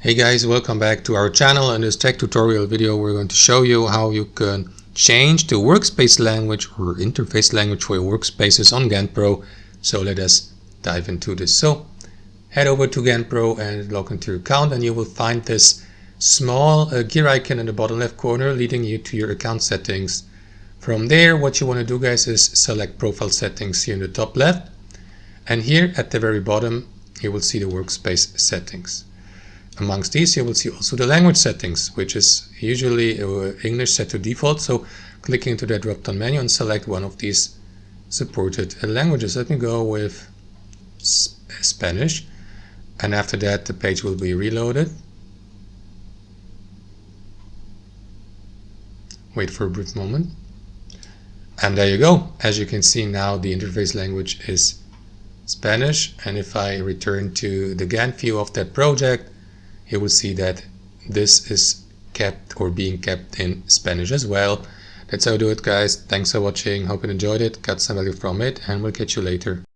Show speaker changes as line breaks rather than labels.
Hey guys, welcome back to our channel. In this tech tutorial video we're going to show you how you can change the workspace language or interface language for your workspaces on GanttPro. So let us dive into this. So head over to GanttPro and log into your account, and you will find this small gear icon in the bottom left corner leading you to your account settings. From there, what you want to do, guys, is select profile settings here in the top left, and here at the very bottom you will see the workspace settings. Amongst these you will see also the language settings, which is usually English set to default. So click into the drop down menu and select one of these supported languages. Let me go with Spanish, and after that the page will be reloaded. Wait for a brief moment, and there you go. As you can see, now the interface language is Spanish, and if I return to the Gantt view of that project, you will see that this is kept or being kept in Spanish as well. That's how I do it, guys. Thanks for watching. Hope you enjoyed it, got some value from it, and we'll catch you later.